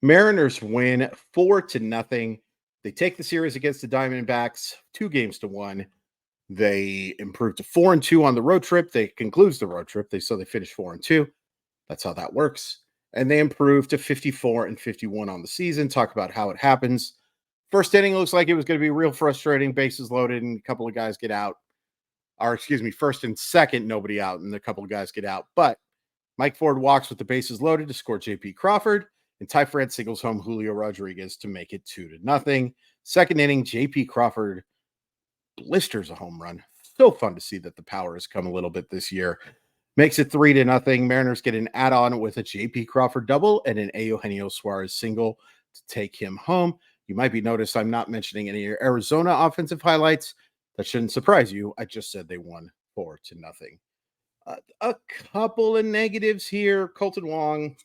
Mariners win 4-0. They take the series against the Diamondbacks 2-1. They improve to 4-2 on the road trip. They concludes the road trip. They finish 4-2. That's how that works. And they improve to 54-51 on the season. Talk about how it happens. First inning looks like it was going to be real frustrating. Bases loaded and a couple of guys get out. Or excuse me, first and second, nobody out, and a couple of guys get out. But Mike Ford walks with the bases loaded to score J.P. Crawford, and Ty France singles home Julio Rodriguez to make it 2-0. Second inning, J.P. Crawford blisters a home run. So fun to see that the power has come a little bit this year. Makes it 3-0. Mariners get an add-on with a J.P. Crawford double and an Eugenio Suarez single to take him home. You might be noticed I'm not mentioning any Arizona offensive highlights. That shouldn't surprise you. I just said they won 4-0. A couple of negatives here. Colton Wong.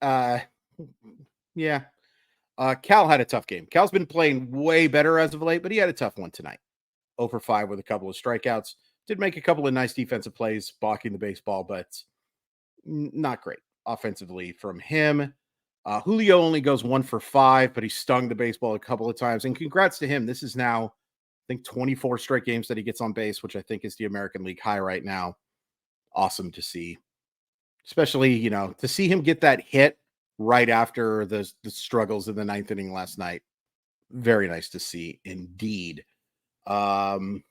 Yeah. Cal had a tough game. Cal's been playing way better as of late, but he had a tough one tonight. 0 for 5 with a couple of strikeouts. Did make a couple of nice defensive plays, blocking the baseball, but not great offensively from him. Julio only goes 1 for 5, but he stung the baseball a couple of times. And congrats to him. This is now, I think, 24 straight games that he gets on base, which I think is the American League high right now. Awesome to see. Especially, to see him get that hit right after the struggles in the ninth inning last night. Very nice to see indeed. There's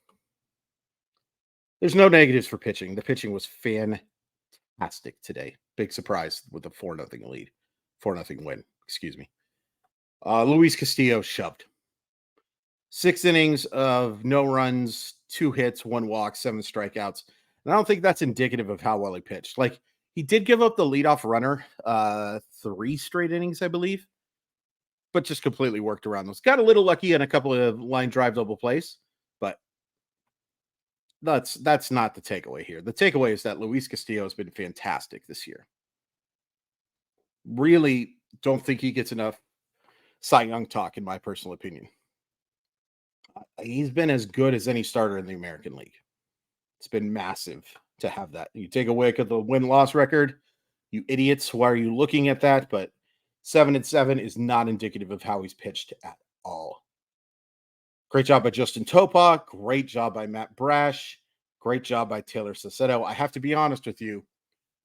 no negatives for pitching. The pitching was fantastic today. Big surprise with a 4-0 lead. 4-0 win, excuse me. Luis Castillo shoved. 6 innings of no runs, 2 hits, 1 walk, 7 strikeouts. And I don't think that's indicative of how well he pitched. Like, he did give up the leadoff runner 3 straight innings, I believe, but just completely worked around those. Got a little lucky in a couple of line drive double plays, but that's not the takeaway here. The takeaway is that Luis Castillo has been fantastic this year. Really don't think he gets enough Cy Young talk, in my personal opinion. He's been as good as any starter in the American League. It's been massive to have that. You take a look at the win-loss record, you idiots, why are you looking at that? But 7-7 is not indicative of how he's pitched at all. Great job by Justin Topa. Great job by Matt Brash. Great job by Taylor Sassetto. I have to be honest with you.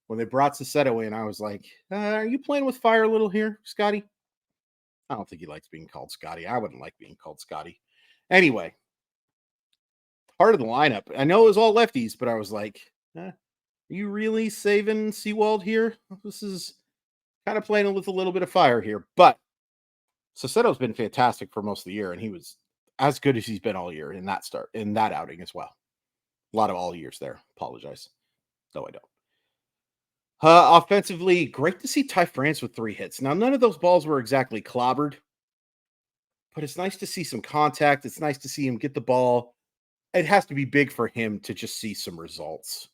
When they brought Sassetto in, I was like, are you playing with fire a little here, Scotty? I don't think he likes being called Scotty. I wouldn't like being called Scotty. Anyway, part of the lineup. I know it was all lefties, but I was like, are you really saving Seawald here? This is kind of playing with a little bit of fire here. But Sassetto's been fantastic for most of the year, and he was as good as he's been all year in that outing as well. A lot of all years there. Apologize. No, I don't. Offensively, great to see Ty France with 3 hits. Now, none of those balls were exactly clobbered, but it's nice to see some contact. It's nice to see him get the ball. It has to be big for him to just see some results.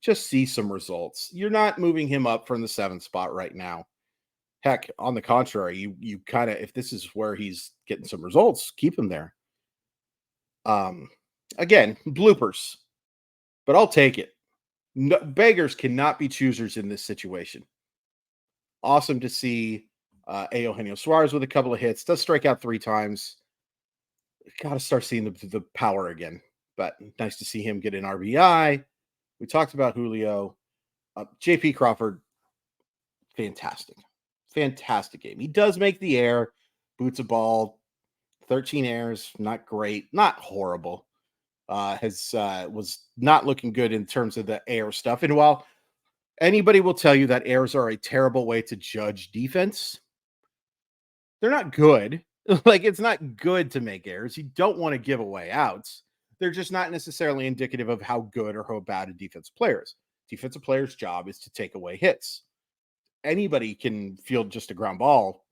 Just see some results. You're not moving him up from the 7th spot right now. Heck, on the contrary, you kind of, if this is where he's getting some results, keep him there. Again, bloopers, but I'll take it. No, beggars cannot be choosers in this situation. Awesome to see Eugenio Suarez with a couple of hits. Does strike out 3 times. Got to start seeing the power again. But nice to see him get an RBI. We talked about Julio. J.P. Crawford, fantastic. Fantastic game. He does make the error. Boots a ball. 13 errors. Not great. Not horrible. Was not looking good in terms of the air stuff. And while anybody will tell you that errors are a terrible way to judge defense, they're not good. Like, it's not good to make errors. You don't want to give away outs. They're just not necessarily indicative of how good or how bad a defensive player is. Defensive player's job is to take away hits. Anybody can field just a ground ball.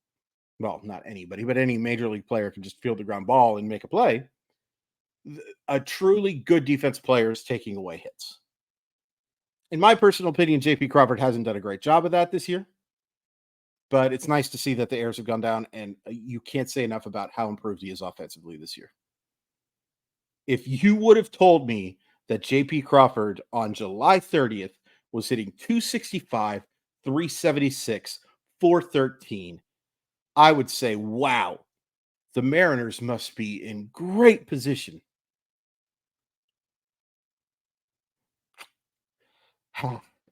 Well, not anybody, but any major league player can just field the ground ball and make a play. A truly good defense player is taking away hits. In my personal opinion, J.P. Crawford hasn't done a great job of that this year, but it's nice to see that the errors have gone down, and you can't say enough about how improved he is offensively this year. If you would have told me that J.P. Crawford on July 30th was hitting 265, 376, 413, I would say, wow, the Mariners must be in great position.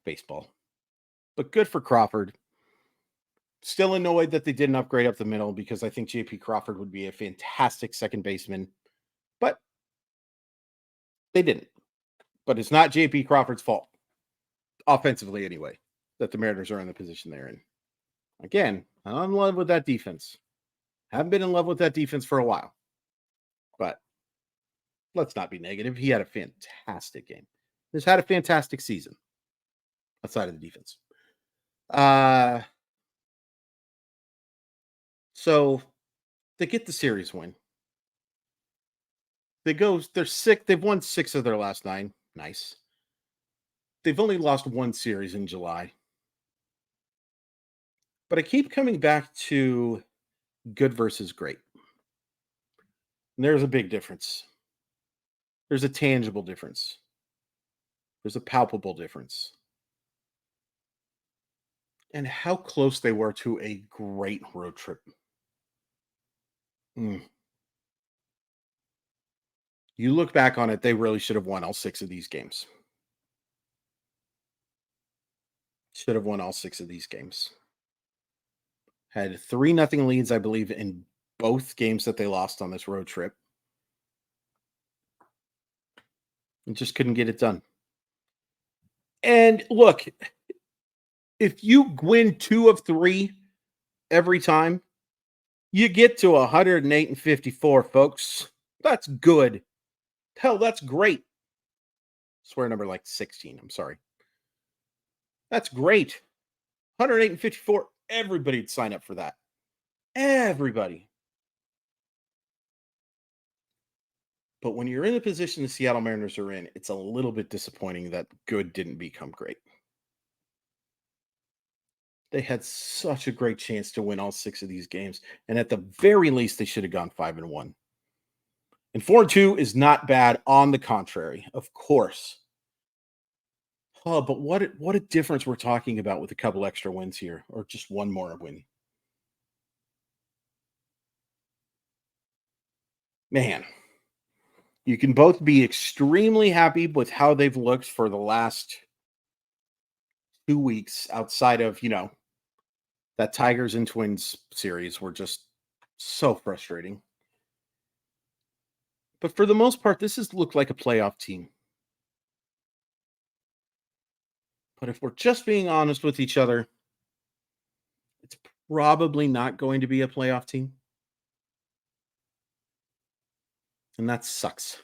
Baseball. But good for Crawford. Still annoyed that they didn't upgrade up the middle because I think JP Crawford would be a fantastic second baseman, but they didn't. But it's not JP Crawford's fault, offensively anyway, that the Mariners are in the position they're in. Again, I'm in love with that defense. Haven't been in love with that defense for a while. But let's not be negative. He had a fantastic game. He's had a fantastic season outside of the defense. So they get the series win. They're sick. They've won 6 of their last 9. Nice. They've only lost 1 series in July. But I keep coming back to good versus great. And there's a big difference. There's a tangible difference. There's a palpable difference. And how close they were to a great road trip. You look back on it, they really should have won all 6 of these games. Should have won all 6 of these games. Had 3-0 leads, I believe, in both games that they lost on this road trip. And just couldn't get it done. And look, if you win 2 of 3 every time, you get to 108-54, folks. That's good. Hell, that's great. Swear number like 16. I'm sorry. That's great. 108-54. Everybody'd sign up for that. Everybody. But when you're in the position the Seattle Mariners are in, it's a little bit disappointing that good didn't become great. They had such a great chance to win all 6 of these games. And at the very least, they should have gone 5-1. And 4-2 is not bad. On the contrary, of course. Oh, but what a difference we're talking about with a couple extra wins here, or just one more win. Man, you can both be extremely happy with how they've looked for the last 2 weeks outside of, that Tigers and Twins series were just so frustrating. But for the most part, this has looked like a playoff team. But if we're just being honest with each other, it's probably not going to be a playoff team. And that sucks.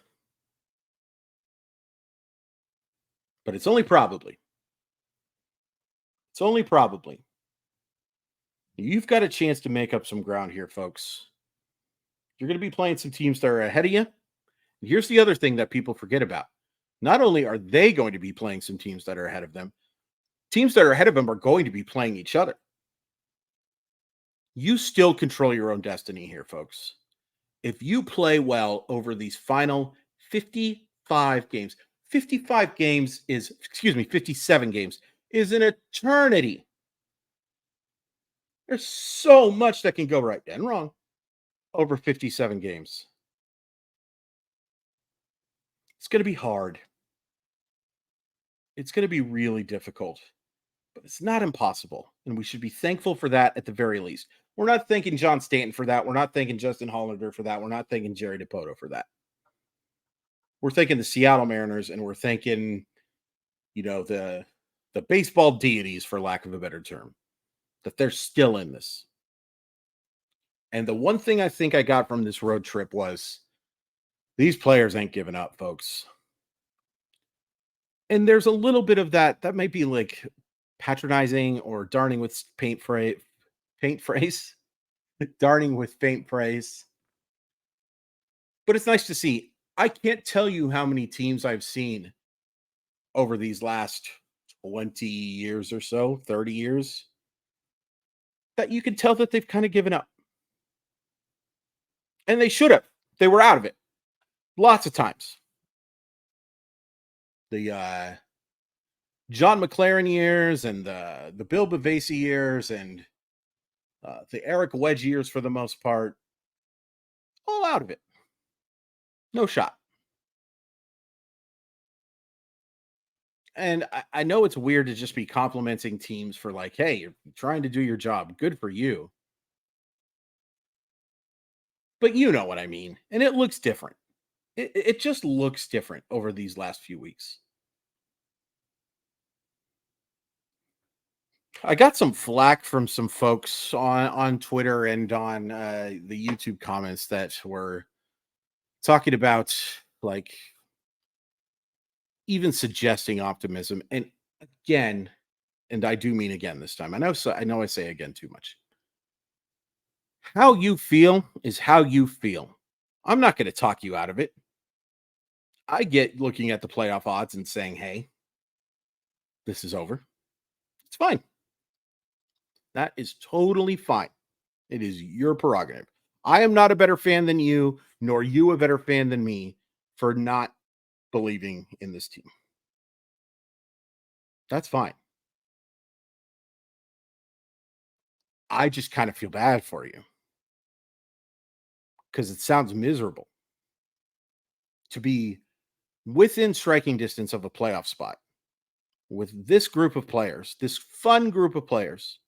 But it's only probably. It's only probably. You've got a chance to make up some ground here, folks. You're going to be playing some teams that are ahead of you. And here's the other thing that people forget about. Not only are they going to be playing some teams that are ahead of them, teams that are ahead of them are going to be playing each other. You still control your own destiny here, folks. If you play well over these final 55 games, 57 games is an eternity. There's so much that can go right and wrong over 57 games. It's going to be hard. It's going to be really difficult, but it's not impossible. And we should be thankful for that at the very least. We're not thanking John Stanton for that. We're not thanking Justin Hollander for that. We're not thanking Jerry DiPoto for that. We're thanking the Seattle Mariners, and we're thanking, the baseball deities, for lack of a better term, that they're still in this. And the one thing I think I got from this road trip was these players ain't giving up, folks. And there's a little bit of that. That might be like patronizing or darning with faint praise. Darning with faint praise. But it's nice to see. I can't tell you how many teams I've seen over these last 20 years or so, 30 years, that you can tell that they've kind of given up. And they should have. They were out of it. Lots of times. The John McLaren years and the Bill Bavasi years and The Eric Wedge years, for the most part, all out of it. No shot. And I know it's weird to just be complimenting teams for like, hey, you're trying to do your job. Good for you. But you know what I mean. And it looks different. It just looks different over these last few weeks. I got some flack from some folks on Twitter and on the YouTube comments that were talking about like even suggesting optimism. And again, and I do mean again this time. I know I say again too much. How you feel is how you feel. I'm not going to talk you out of it. I get looking at the playoff odds and saying, "Hey, this is over." It's fine. That is totally fine. It is your prerogative. I am not a better fan than you, nor you a better fan than me for not believing in this team. That's fine. I just kind of feel bad for you because it sounds miserable to be within striking distance of a playoff spot with this group of players, this fun group of players,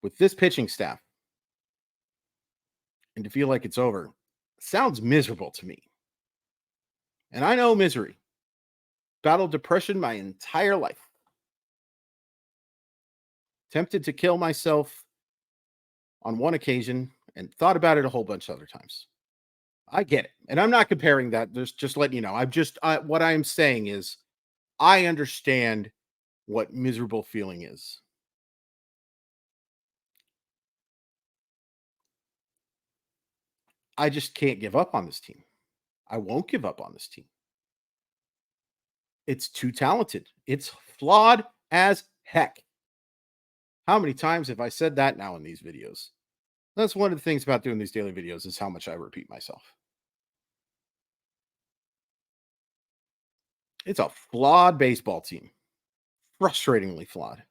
with this pitching staff, and to feel like it's over sounds miserable to me. And I know misery. Battled depression my entire life. Tempted to kill myself on one occasion and thought about it a whole bunch of other times. I get it. And I'm not comparing that. There's just letting you know. What I'm saying is I understand what miserable feeling is. I just can't give up on this team. I won't give up on this team. It's too talented. It's flawed as heck. How many times have I said that now in these videos? That's one of the things about doing these daily videos is how much I repeat myself. It's a flawed baseball team. Frustratingly flawed.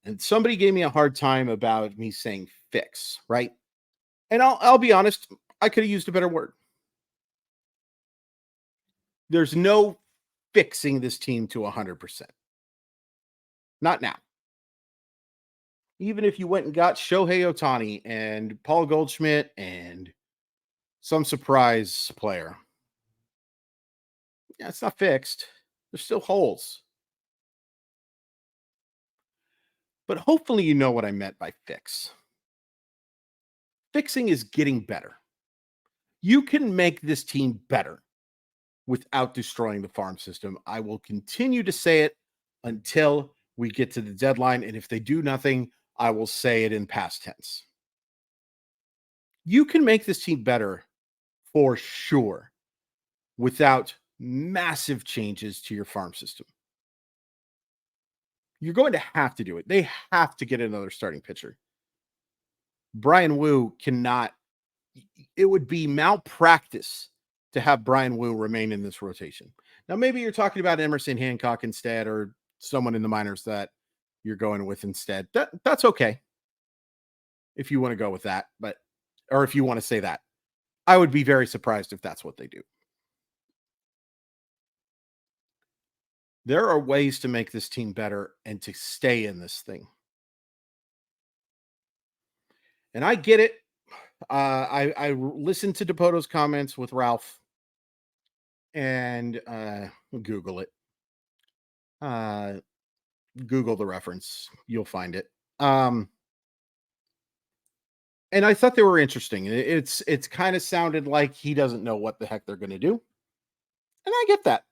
And somebody gave me a hard time about me saying fix, right? And I'll be honest, I could have used a better word. There's no fixing this team to 100%. Not now. Even if you went and got Shohei Ohtani and Paul Goldschmidt and some surprise player, yeah, it's not fixed. There's still holes. But hopefully you know what I meant by fix. Fixing is getting better. You can make this team better without destroying the farm system. I will continue to say it until we get to the deadline. And if they do nothing, I will say it in past tense. You can make this team better for sure without massive changes to your farm system. You're going to have to do it. They have to get another starting pitcher. Brian Wu cannot, it would be malpractice to have Brian Wu remain in this rotation. Now, maybe you're talking about Emerson Hancock instead, or someone in the minors that you're going with instead. That's okay if you want to go with that, or if you want to say that. I would be very surprised if that's what they do. There are ways to make this team better and to stay in this thing. And I get it. I listened to DePoto's comments with Ralph and Google it. Google the reference. You'll find it. And I thought they were interesting. It's kind of sounded like he doesn't know what the heck they're going to do. And I get that.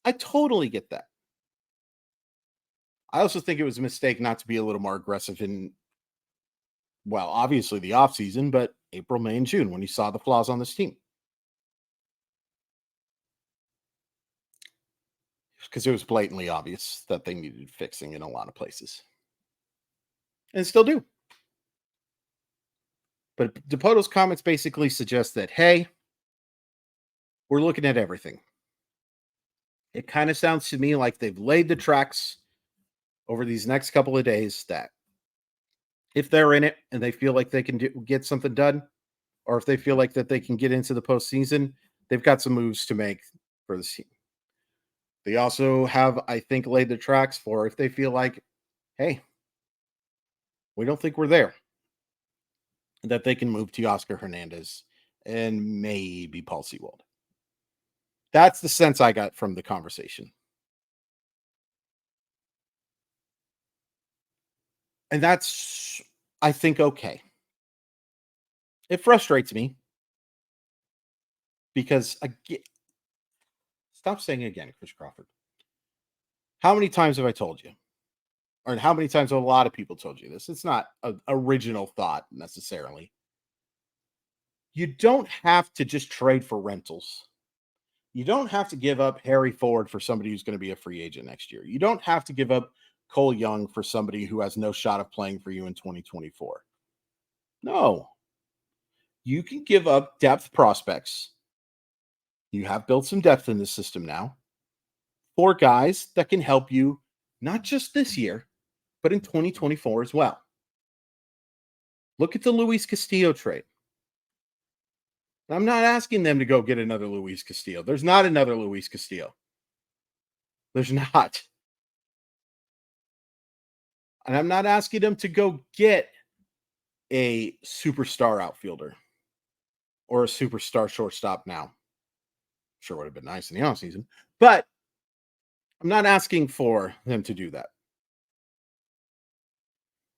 I totally get that. I also think it was a mistake not to be a little more aggressive in, well, obviously the offseason, but April, May, and June when you saw the flaws on this team. Because it was blatantly obvious that they needed fixing in a lot of places. And still do. But DePoto's comments basically suggest that, hey, we're looking at everything. It kind of sounds to me like they've laid the tracks over these next couple of days that If they're in it and they feel like they can get something done, or if they feel like that they can get into the postseason, they've got some moves to make for this team. They also have, I think, laid the tracks for if they feel like, hey, we don't think we're there, that they can move to Oscar Hernandez and maybe Paul Sewald. That's the sense I got from the conversation. And that's, I think, okay. It frustrates me because I get, stop saying again, Chris Crawford. How many times have I told you? Or how many times have a lot of people told you this? It's not an original thought necessarily. You don't have to just trade for rentals. You don't have to give up Harry Ford for somebody who's going to be a free agent next year. You don't have to give up Cole Young for somebody who has no shot of playing for you in 2024. No. You can give up depth prospects. You have built some depth in the system now for guys that can help you not just this year, but in 2024 as well. Look at the Luis Castillo trade. I'm not asking them to go get another Luis Castillo. There's not another Luis Castillo. There's not. And I'm not asking them to go get a superstar outfielder or a superstar shortstop now. Sure would have been nice in the offseason, but I'm not asking for them to do that.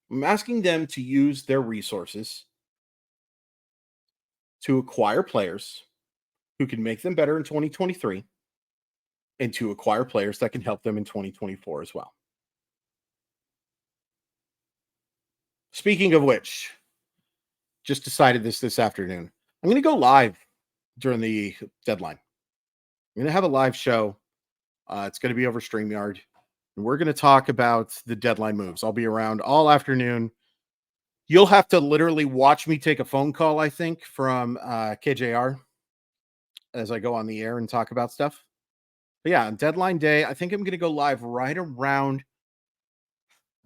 I'm asking them to use their resources to acquire players who can make them better in 2023 and to acquire players that can help them in 2024 as well. Speaking of which, just decided this afternoon. I'm going to go live during the deadline. I'm going to have a live show. It's going to be over StreamYard. And we're going to talk about the deadline moves. I'll be around all afternoon. You'll have to literally watch me take a phone call, I think, from KJR as I go on the air and talk about stuff. But yeah, on deadline day, I think I'm going to go live right around.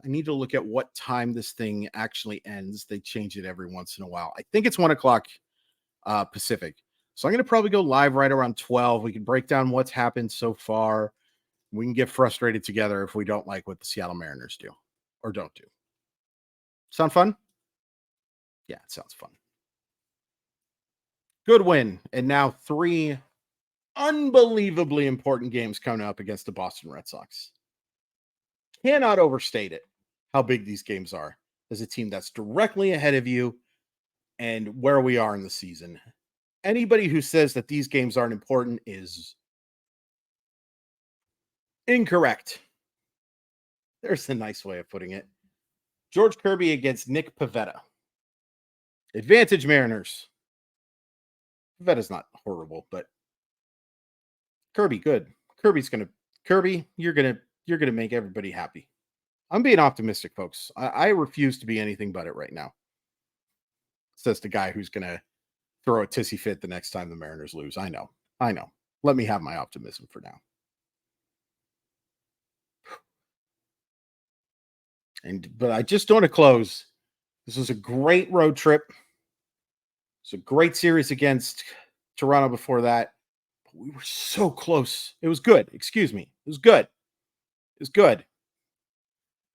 I need to look at what time this thing actually ends. They change it every once in a while. I think it's 1 o'clock Pacific. So I'm going to probably go live right around 12. We can break down what's happened so far. We can get frustrated together if we don't like what the Seattle Mariners do or don't do. Sound fun? Yeah, it sounds fun. Good win. And now 3 unbelievably important games coming up against the Boston Red Sox. Cannot overstate it, how big these games are as a team that's directly ahead of you and where we are in the season. Anybody who says that these games aren't important is incorrect. There's a nice way of putting it. George Kirby against Nick Pivetta. Advantage Mariners. Pivetta's not horrible, but Kirby, good. Kirby, you're gonna make everybody happy. I'm being optimistic, folks. I refuse to be anything but it right now. Says the guy who's gonna throw a tissy fit the next time the Mariners lose. I know. Let me have my optimism for now. But I just want to close. This was a great road trip. It's a great series against Toronto before that. But we were so close. It was good. Excuse me. It was good. It was good.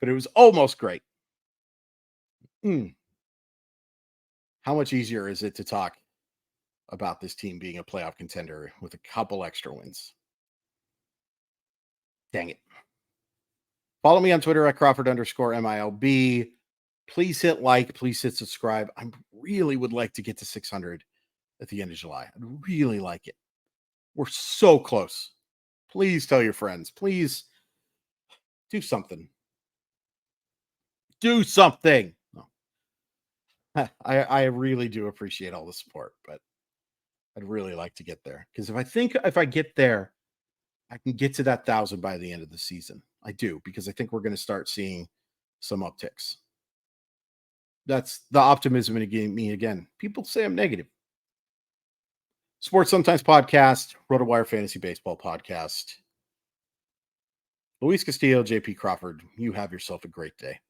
But it was almost great. How much easier is it to talk about this team being a playoff contender with a couple extra wins? Dang it. Follow me on Twitter at Crawford_MILB. Please hit like. Please hit subscribe. I really would like to get to 600 at the end of July. I'd really like it. We're so close. Please tell your friends. Please do something. Do something. No. I really do appreciate all the support, but I'd really like to get there. Because if I get there, I can get to that 1,000 by the end of the season. I do, because I think we're going to start seeing some upticks. That's the optimism in me again. People say I'm negative. Sports Sometimes Podcast, RotoWire Fantasy Baseball Podcast. Luis Castillo, JP Crawford, you have yourself a great day.